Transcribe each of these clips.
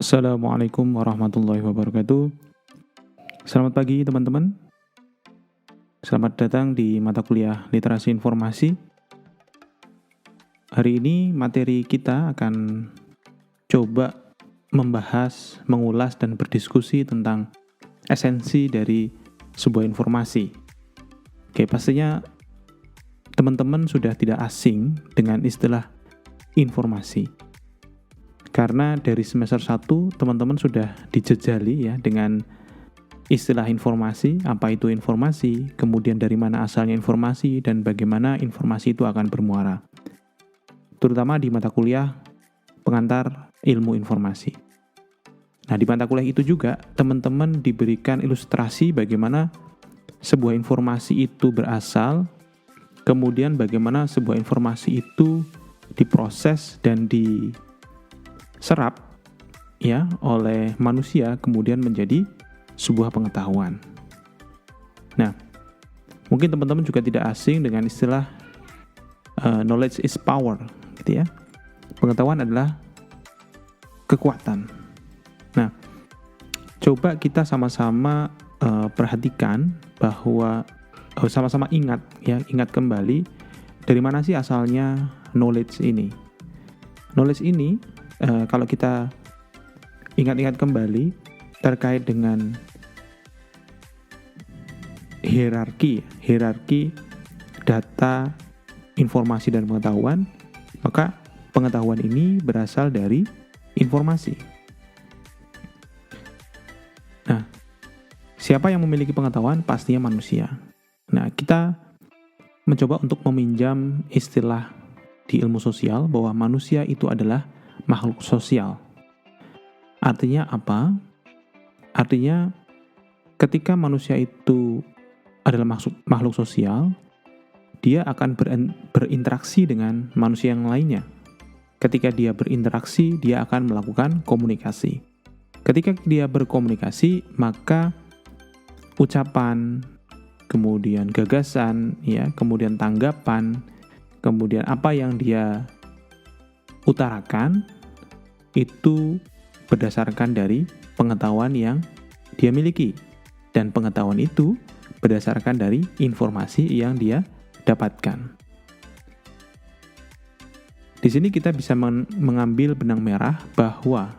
Assalamualaikum warahmatullahi wabarakatuh. Selamat pagi teman-teman. Selamat datang di mata kuliah Literasi Informasi. Hari ini materi kita akan coba membahas, mengulas, dan berdiskusi tentang esensi dari sebuah informasi. Oke, pastinya teman-teman sudah tidak asing dengan istilah informasi. Karena dari semester 1 teman-teman sudah dijejali ya dengan istilah informasi, apa itu informasi, kemudian dari mana asalnya informasi, dan bagaimana informasi itu akan bermuara. Terutama di mata kuliah pengantar ilmu informasi. Nah, di mata kuliah itu juga teman-teman diberikan ilustrasi bagaimana sebuah informasi itu berasal, kemudian bagaimana sebuah informasi itu diproses dan diserap ya oleh manusia kemudian menjadi sebuah pengetahuan. Nah, mungkin teman-teman juga tidak asing dengan istilah knowledge is power, gitu ya. Pengetahuan adalah kekuatan. Nah, coba kita sama-sama perhatikan bahwa sama-sama ingat kembali dari mana sih asalnya knowledge ini. Knowledge ini kalau kita ingat-ingat kembali terkait dengan hierarki data, informasi, dan pengetahuan, maka pengetahuan ini berasal dari informasi. Nah, siapa yang memiliki pengetahuan? Pastinya manusia. Nah, kita mencoba untuk meminjam istilah di ilmu sosial bahwa manusia itu adalah makhluk sosial. Artinya apa? Artinya ketika manusia itu adalah makhluk sosial, dia akan berinteraksi dengan manusia yang lainnya. Ketika dia berinteraksi, dia akan melakukan komunikasi. Ketika dia berkomunikasi, maka ucapan, kemudian gagasan, kemudian tanggapan, kemudian apa yang dia utarakan itu berdasarkan dari pengetahuan yang dia miliki, dan pengetahuan itu berdasarkan dari informasi yang dia dapatkan. Di sini kita bisa mengambil benang merah bahwa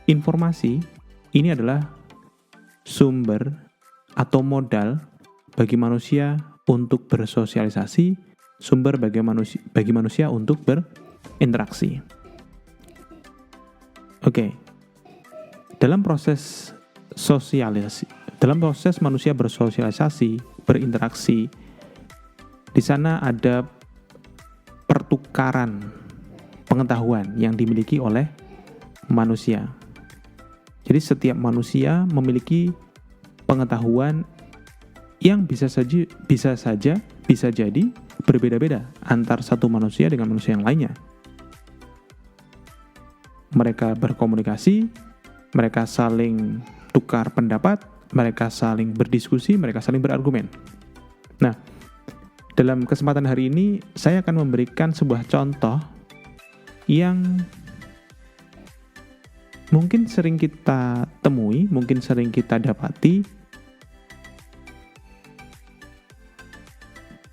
informasi ini adalah sumber atau modal bagi manusia untuk bersosialisasi, sumber bagi manusia untuk berinteraksi. Oke. Dalam proses manusia bersosialisasi, berinteraksi, di sana ada pertukaran pengetahuan yang dimiliki oleh manusia. Jadi setiap manusia memiliki pengetahuan yang bisa jadi berbeda-beda antar satu manusia dengan manusia yang lainnya. Mereka berkomunikasi, mereka saling tukar pendapat, mereka saling berdiskusi, mereka saling berargumen. Nah, dalam kesempatan hari ini saya akan memberikan sebuah contoh yang mungkin sering kita temui, mungkin sering kita dapati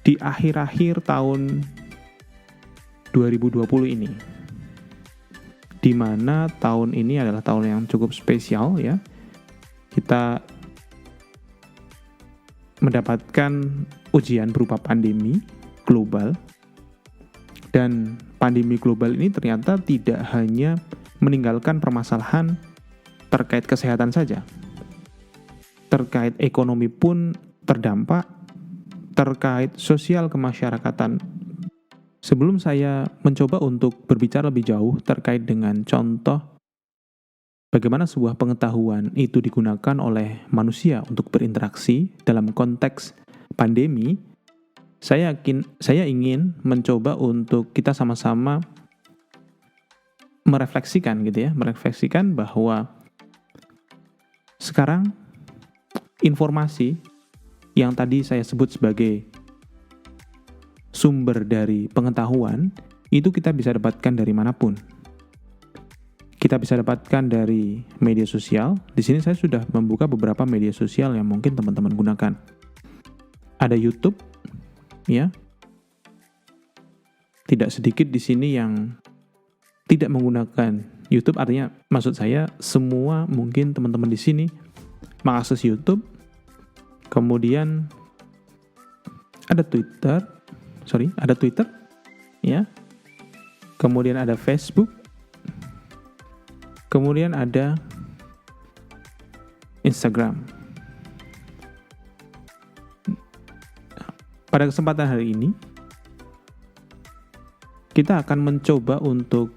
di akhir-akhir tahun 2020 ini. Di mana tahun ini adalah tahun yang cukup spesial ya. Kita mendapatkan ujian berupa pandemi global. Dan pandemi global ini ternyata tidak hanya meninggalkan permasalahan terkait kesehatan saja. Terkait ekonomi pun terdampak, terkait sosial kemasyarakatan. Sebelum saya mencoba untuk berbicara lebih jauh terkait dengan contoh bagaimana sebuah pengetahuan itu digunakan oleh manusia untuk berinteraksi dalam konteks pandemi, saya ingin mencoba untuk kita sama-sama merefleksikan bahwa sekarang informasi yang tadi saya sebut sebagai sumber dari pengetahuan itu kita bisa dapatkan dari manapun. kita bisa dapatkan dari media sosial. Di sini saya sudah membuka beberapa media sosial yang mungkin teman-teman gunakan. Ada YouTube, ya. Tidak sedikit di sini yang tidak menggunakan YouTube, artinya maksud saya semua mungkin teman-teman di sini mengakses YouTube. Kemudian ada Twitter, ya. Kemudian ada Facebook. Kemudian ada Instagram. Pada kesempatan hari ini, kita akan mencoba untuk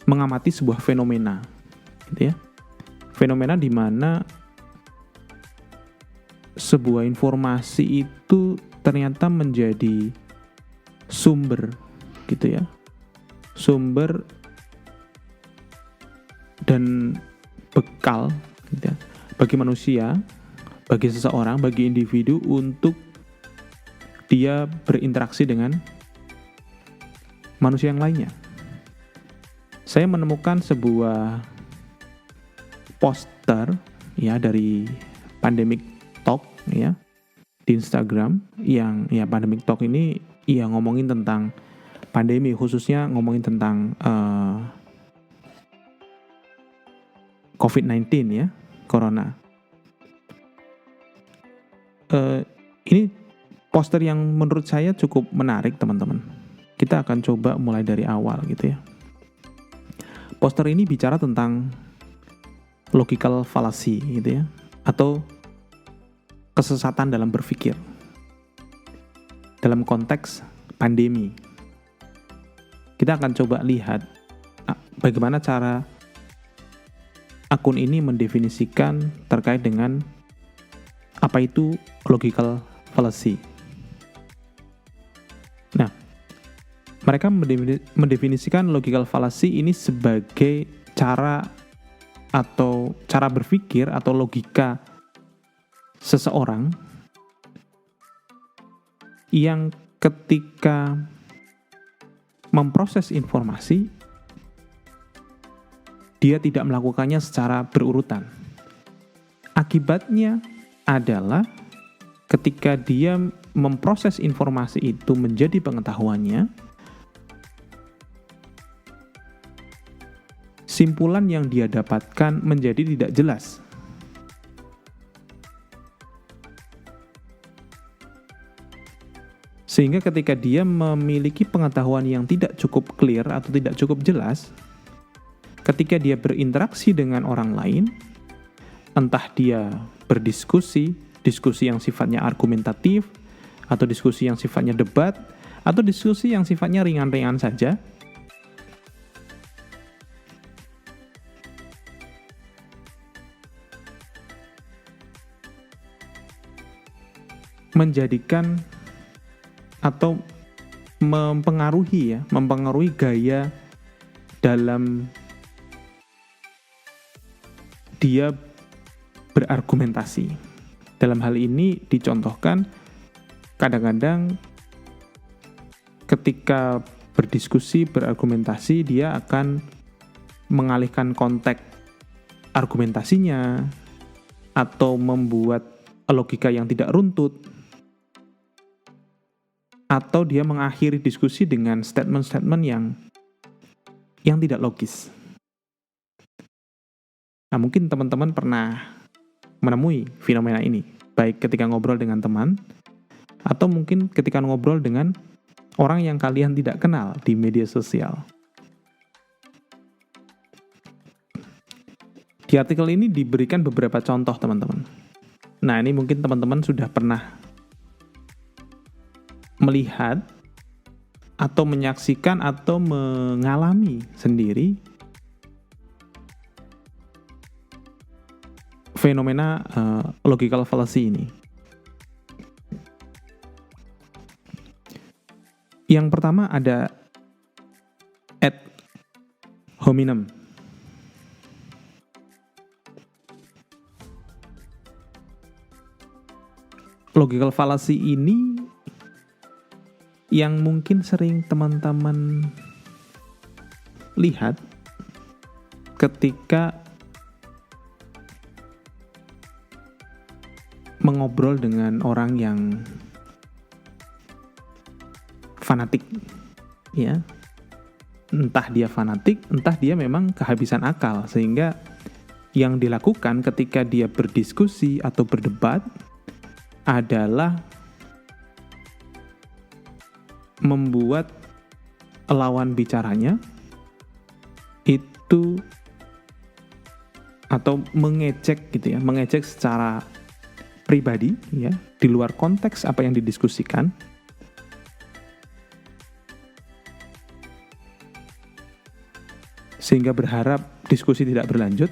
mengamati sebuah fenomena, gitu ya. Fenomena di mana sebuah informasi itu ternyata menjadi sumber, gitu ya. Sumber dan bekal, gitu ya, bagi manusia, bagi seseorang, bagi individu untuk dia berinteraksi dengan manusia yang lainnya. Saya menemukan sebuah poster, ya, dari Pandemic Talk, ya, di Instagram, yang ya Pandemic Talk ini ya ngomongin tentang pandemi, khususnya ngomongin tentang COVID-19, ya, Corona. Ini poster yang menurut saya cukup menarik, teman-teman. Kita akan coba mulai dari awal, gitu ya. Poster ini bicara tentang logical fallacy, gitu ya, atau kesesatan dalam berpikir dalam konteks pandemi. Kita akan coba lihat bagaimana cara akun ini mendefinisikan terkait dengan apa itu logical fallacy. Nah, mereka mendefinisikan logical fallacy ini sebagai cara atau cara berpikir atau logika seseorang yang ketika memproses informasi, dia tidak melakukannya secara berurutan. Akibatnya adalah ketika dia memproses informasi itu menjadi pengetahuannya, simpulan yang dia dapatkan menjadi tidak jelas. Sehingga ketika dia memiliki pengetahuan yang tidak cukup clear atau tidak cukup jelas, ketika dia berinteraksi dengan orang lain, entah dia berdiskusi, diskusi yang sifatnya argumentatif, atau diskusi yang sifatnya debat, atau diskusi yang sifatnya ringan-ringan saja, menjadikan atau mempengaruhi gaya dalam dia berargumentasi. Dalam hal ini dicontohkan kadang-kadang ketika berdiskusi, berargumentasi, dia akan mengalihkan konteks argumentasinya atau membuat logika yang tidak runtut, atau dia mengakhiri diskusi dengan statement-statement yang tidak logis. Nah, mungkin teman-teman pernah menemui fenomena ini, baik ketika ngobrol dengan teman, atau mungkin ketika ngobrol dengan orang yang kalian tidak kenal di media sosial. Di artikel ini diberikan beberapa contoh, teman-teman. Nah, ini mungkin teman-teman sudah pernah melihat atau menyaksikan atau mengalami sendiri fenomena logical fallacy ini. Yang pertama ada ad hominem. Logical fallacy ini yang mungkin sering teman-teman lihat ketika mengobrol dengan orang yang fanatik, ya. Entah dia fanatik, entah dia memang kehabisan akal, sehingga yang dilakukan ketika dia berdiskusi atau berdebat adalah membuat lawan bicaranya itu atau mengejek gitu ya, mengejek secara pribadi ya, di luar konteks apa yang didiskusikan, sehingga berharap diskusi tidak berlanjut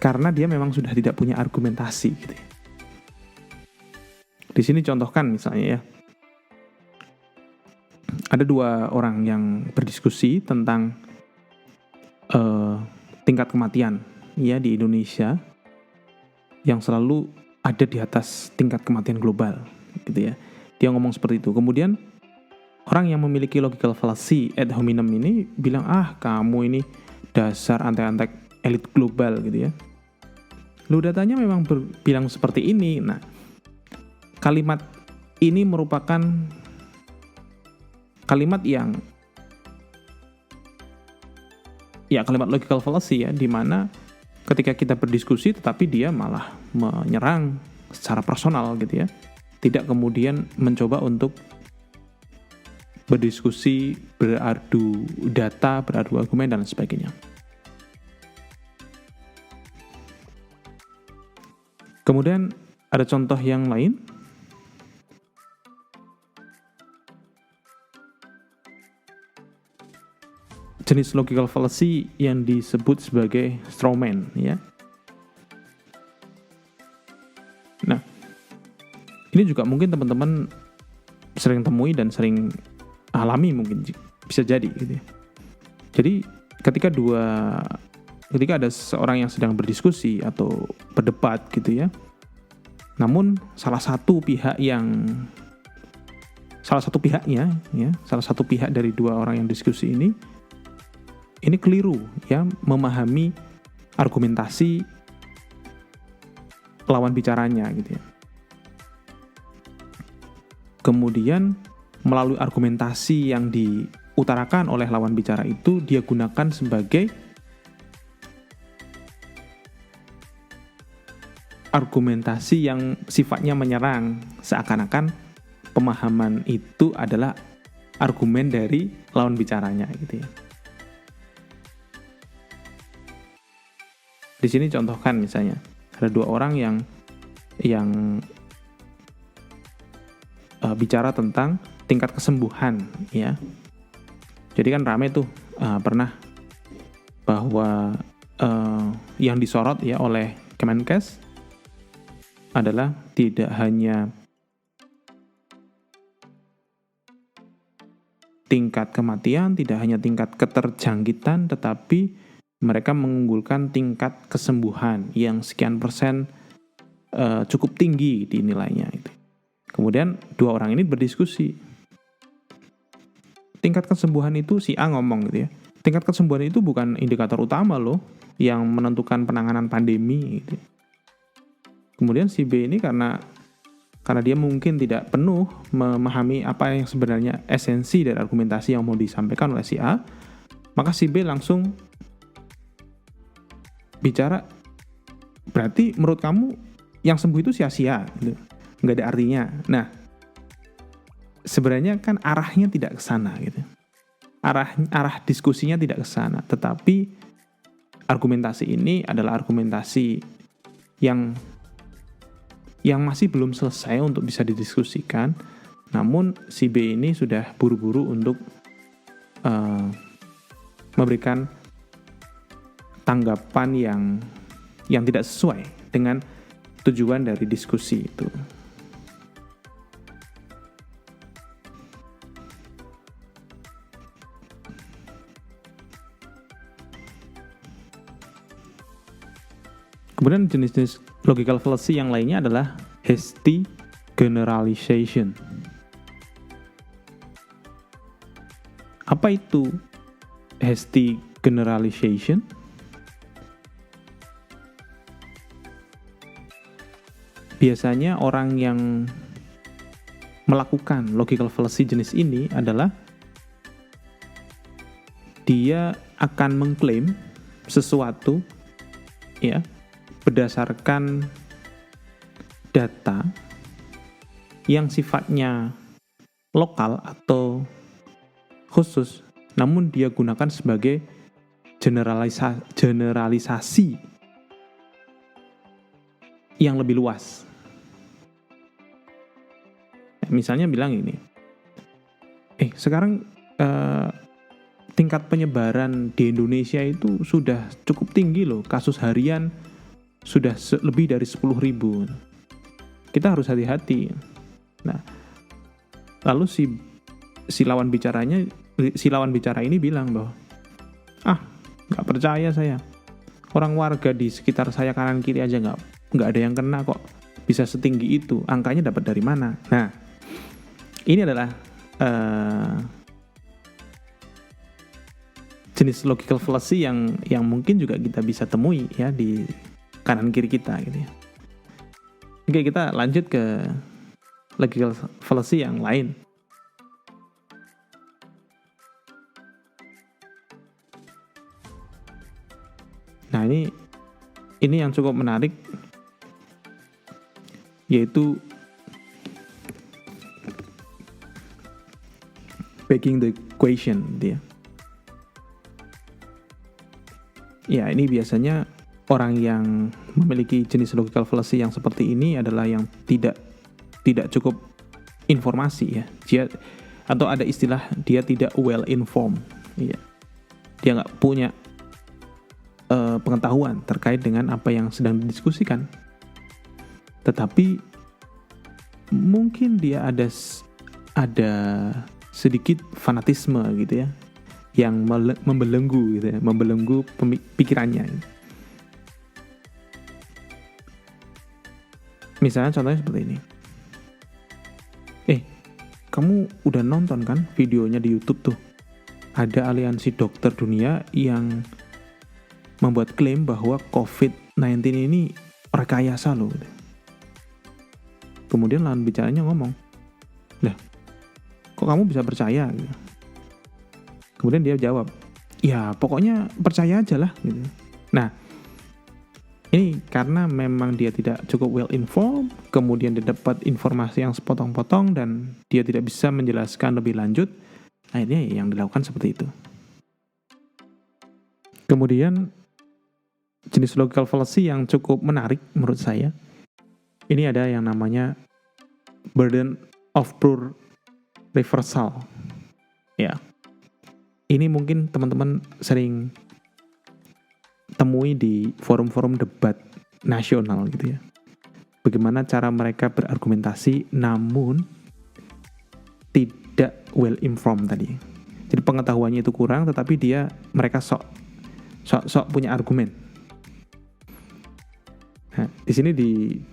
karena dia memang sudah tidak punya argumentasi gitu ya. Di sini contohkan misalnya ya, ada dua orang yang berdiskusi tentang tingkat kematian ya di Indonesia yang selalu ada di atas tingkat kematian global gitu ya. Dia ngomong seperti itu. Kemudian orang yang memiliki logical fallacy ad hominem ini bilang, kamu ini dasar antek-antek elit global gitu ya. Lu datanya memang bilang seperti ini. Nah, kalimat ini merupakan kalimat yang kalimat logical fallacy ya, di mana ketika kita berdiskusi tetapi dia malah menyerang secara personal gitu ya. Tidak kemudian mencoba untuk berdiskusi, beradu data, beradu argumen dan sebagainya. Kemudian ada contoh yang lain. Jenis logical fallacy yang disebut sebagai strawman ya. Nah, ini juga mungkin teman-teman sering temui dan sering alami, mungkin bisa jadi gitu ya. Jadi ketika ada seorang yang sedang berdiskusi atau berdebat gitu ya, namun salah satu pihak dari dua orang yang diskusi ini keliru ya, memahami argumentasi lawan bicaranya gitu ya. Kemudian melalui argumentasi yang diutarakan oleh lawan bicara itu dia gunakan sebagai argumentasi yang sifatnya menyerang, seakan-akan pemahaman itu adalah argumen dari lawan bicaranya gitu ya. Di sini contohkan misalnya ada dua orang yang bicara tentang tingkat kesembuhan ya. Jadi kan rame tuh pernah bahwa yang disorot ya oleh Kemenkes adalah tidak hanya tingkat kematian, tidak hanya tingkat keterjangkitan, tetapi mereka mengunggulkan tingkat kesembuhan yang sekian persen cukup tinggi di nilainya itu. Kemudian dua orang ini berdiskusi. Tingkat kesembuhan itu si A ngomong gitu ya. Tingkat kesembuhan itu bukan indikator utama loh yang menentukan penanganan pandemi gitu. Kemudian si B ini karena dia mungkin tidak penuh memahami apa yang sebenarnya esensi dari argumentasi yang mau disampaikan oleh si A, maka si B langsung bicara, berarti menurut kamu yang sembuh itu sia-sia gitu, nggak ada artinya. Nah, sebenarnya kan arahnya tidak ke sana gitu. Arah diskusinya tidak ke sana, tetapi argumentasi ini adalah argumentasi yang masih belum selesai untuk bisa didiskusikan. Namun si B ini sudah buru-buru untuk memberikan tanggapan yang tidak sesuai dengan tujuan dari diskusi itu. Kemudian jenis-jenis logical fallacy yang lainnya adalah hasty generalization. Apa itu hasty generalization. Biasanya orang yang melakukan logical fallacy jenis ini adalah dia akan mengklaim sesuatu ya berdasarkan data yang sifatnya lokal atau khusus, namun dia gunakan sebagai generalisasi yang lebih luas. Misalnya bilang ini, sekarang tingkat penyebaran di Indonesia itu sudah cukup tinggi loh, kasus harian sudah lebih dari 10.000. Kita harus hati-hati. Nah, lalu si lawan bicara ini bilang bahwa nggak percaya saya. Orang warga di sekitar saya kanan kiri aja nggak ada yang kena kok, bisa setinggi itu. Angkanya dapat dari mana? Nah, ini adalah jenis logical fallacy yang mungkin juga kita bisa temui ya di kanan kiri kita gitu ya. Oke, kita lanjut ke logical fallacy yang lain. Nah, ini yang cukup menarik, yaitu begging the question dia. Ya, ini biasanya orang yang memiliki jenis logical fallacy yang seperti ini adalah yang tidak cukup informasi ya. Atau ada istilah dia tidak well informed. Ya. Dia nggak punya pengetahuan terkait dengan apa yang sedang didiskusikan. Tetapi mungkin dia ada sedikit fanatisme gitu ya, yang membelenggu gitu ya, membelenggu pikirannya. Misalnya contohnya seperti ini. Kamu udah nonton kan videonya di YouTube tuh? Ada aliansi dokter dunia yang membuat klaim bahwa COVID-19 ini rekayasa loh. Kemudian lawan bicaranya ngomong, "Lah, kok kamu bisa percaya?" Gitu. Kemudian dia jawab, "Ya, pokoknya percaya aja lah." Gitu. Nah, ini karena memang dia tidak cukup well informed, kemudian dia dapat informasi yang sepotong-potong dan dia tidak bisa menjelaskan lebih lanjut, akhirnya yang dilakukan seperti itu. Kemudian jenis logical fallacy yang cukup menarik menurut saya, ini ada yang namanya burden of proof reversal. Ya, ini mungkin teman-teman sering temui di forum-forum debat nasional gitu ya. Bagaimana cara mereka berargumentasi namun tidak well informed tadi. Jadi pengetahuannya itu kurang, tetapi mereka sok punya argumen. Nah, di sini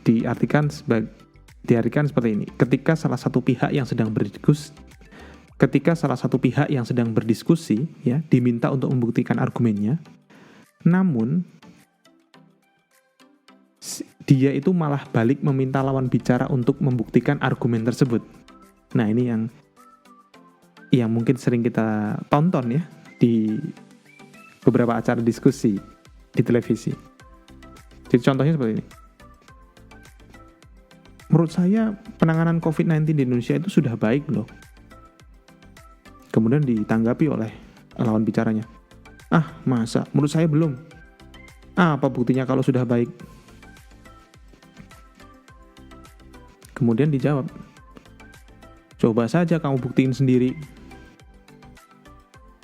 diartikan seperti ini. Ketika salah satu pihak yang sedang berdiskusi ya, diminta untuk membuktikan argumennya, namun dia itu malah balik meminta lawan bicara untuk membuktikan argumen tersebut. Nah, ini yang mungkin sering kita tonton ya di beberapa acara diskusi di televisi. Jadi contohnya seperti ini. Menurut saya penanganan COVID-19 di Indonesia itu sudah baik loh. Kemudian ditanggapi oleh lawan bicaranya, masa? Menurut saya belum. Apa buktinya kalau sudah baik? Kemudian dijawab, coba saja kamu buktiin sendiri.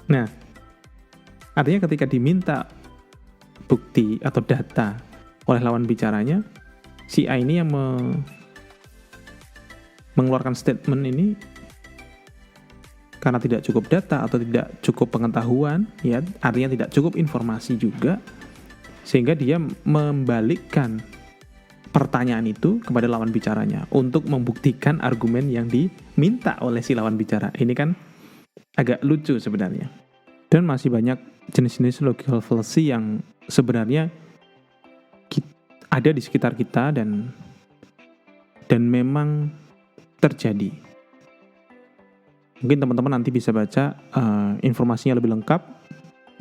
Nah, artinya ketika diminta bukti atau data oleh lawan bicaranya, si A ini yang mengeluarkan statement ini karena tidak cukup data atau tidak cukup pengetahuan, ya artinya tidak cukup informasi juga, sehingga dia membalikkan pertanyaan itu kepada lawan bicaranya untuk membuktikan argumen yang diminta oleh si lawan bicara. Ini kan agak lucu sebenarnya. Dan masih banyak jenis-jenis logical fallacy yang sebenarnya ada di sekitar kita dan memang terjadi. Mungkin teman-teman nanti bisa baca informasinya lebih lengkap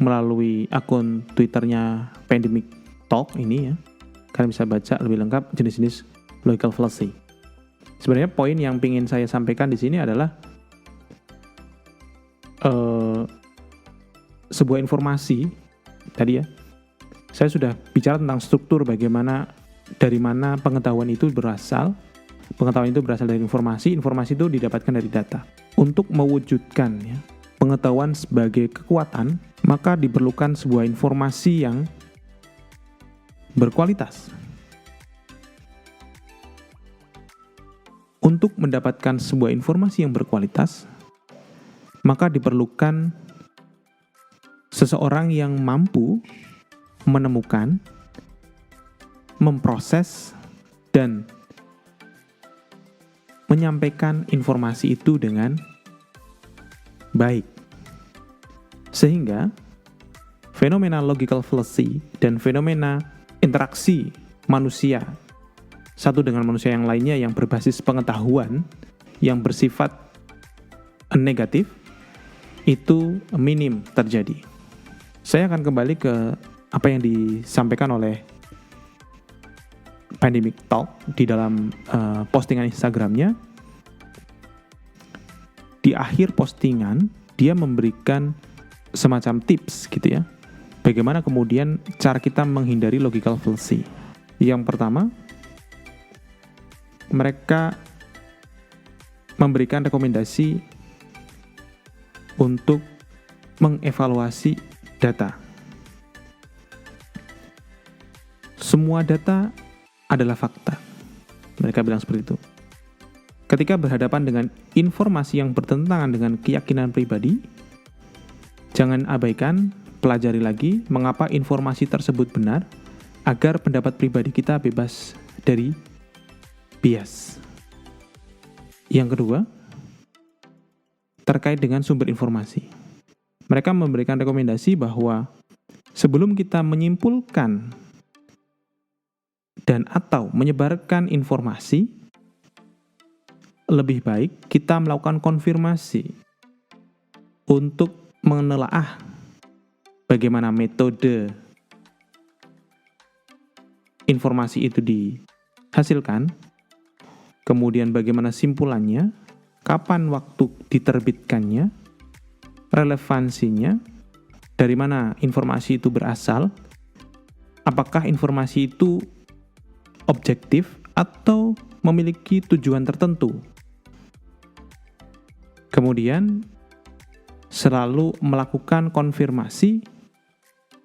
melalui akun Twitternya Pandemic Talk ini ya. Kalian bisa baca lebih lengkap jenis-jenis logical fallacy. Sebenarnya poin yang ingin saya sampaikan di sini adalah sebuah informasi tadi ya. Saya sudah bicara tentang struktur bagaimana dari mana pengetahuan itu berasal. Pengetahuan itu berasal dari informasi itu didapatkan dari data. Untuk mewujudkan ya, pengetahuan sebagai kekuatan, maka diperlukan sebuah informasi yang berkualitas. Untuk mendapatkan sebuah informasi yang berkualitas, maka diperlukan seseorang yang mampu menemukan, memproses, dan menyampaikan informasi itu dengan baik. Sehingga fenomena logical fallacy dan fenomena interaksi manusia satu dengan manusia yang lainnya yang berbasis pengetahuan yang bersifat negatif itu minim terjadi. Saya akan kembali ke apa yang disampaikan oleh Pandemic Talk di dalam postingan Instagramnya. Di akhir postingan dia memberikan semacam tips gitu ya, bagaimana kemudian cara kita menghindari logical fallacy. Yang pertama, mereka memberikan rekomendasi untuk mengevaluasi data. Semua data adalah fakta. Mereka bilang seperti itu. Ketika berhadapan dengan informasi yang bertentangan dengan keyakinan pribadi, jangan abaikan, pelajari lagi mengapa informasi tersebut benar, agar pendapat pribadi kita bebas dari bias. Yang kedua, terkait dengan sumber informasi. Mereka memberikan rekomendasi bahwa sebelum kita menyimpulkan dan atau menyebarkan informasi, lebih baik kita melakukan konfirmasi untuk menelaah bagaimana metode informasi itu dihasilkan, kemudian bagaimana simpulannya, kapan waktu diterbitkannya, relevansinya, dari mana informasi itu berasal, apakah informasi itu objektif atau memiliki tujuan tertentu. Kemudian selalu melakukan konfirmasi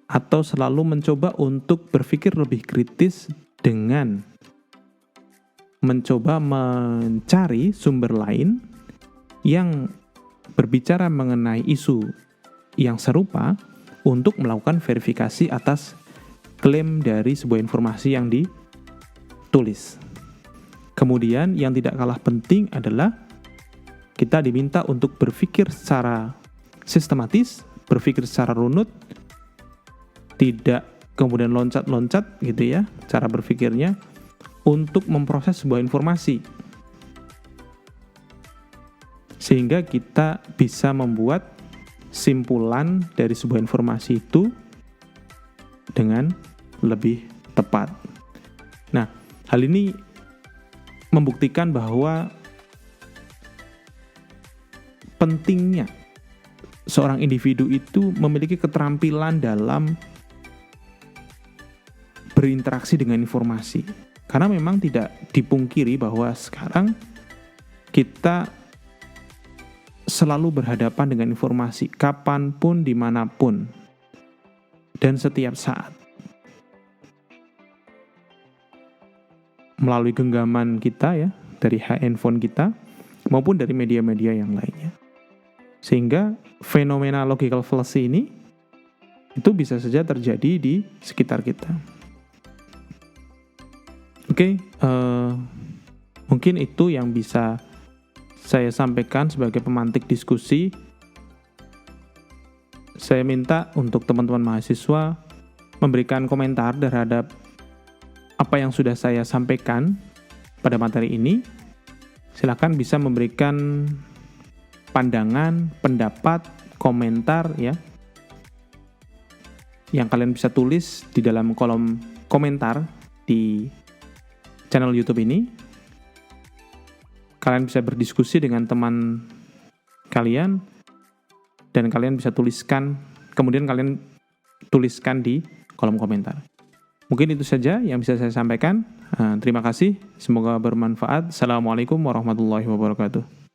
atau selalu mencoba untuk berpikir lebih kritis dengan mencoba mencari sumber lain yang berbicara mengenai isu yang serupa untuk melakukan verifikasi atas klaim dari sebuah informasi yang ditulis. Kemudian yang tidak kalah penting adalah kita diminta untuk berpikir secara sistematis, berpikir secara runut, tidak kemudian loncat-loncat gitu ya, cara berpikirnya untuk memproses sebuah informasi. Sehingga kita bisa membuat simpulan dari sebuah informasi itu dengan lebih tepat. Nah, hal ini membuktikan bahwa pentingnya seorang individu itu memiliki keterampilan dalam berinteraksi dengan informasi. Karena memang tidak dipungkiri bahwa sekarang kita selalu berhadapan dengan informasi kapanpun, dimanapun, dan setiap saat. Melalui genggaman kita ya, dari handphone kita, maupun dari media-media yang lainnya. Sehingga fenomena logical fallacy ini itu bisa saja terjadi di sekitar kita. Oke, mungkin itu yang bisa saya sampaikan sebagai pemantik diskusi. saya minta untuk teman-teman mahasiswa memberikan komentar terhadap apa yang sudah saya sampaikan pada materi ini. Silakan bisa memberikan pandangan, pendapat, komentar ya, yang kalian bisa tulis di dalam kolom komentar di channel YouTube ini. Kalian bisa berdiskusi dengan teman kalian dan kalian bisa tuliskan, kemudian kalian tuliskan di kolom komentar. Mungkin itu saja yang bisa saya sampaikan. Terima kasih, semoga bermanfaat. Assalamualaikum warahmatullahi wabarakatuh.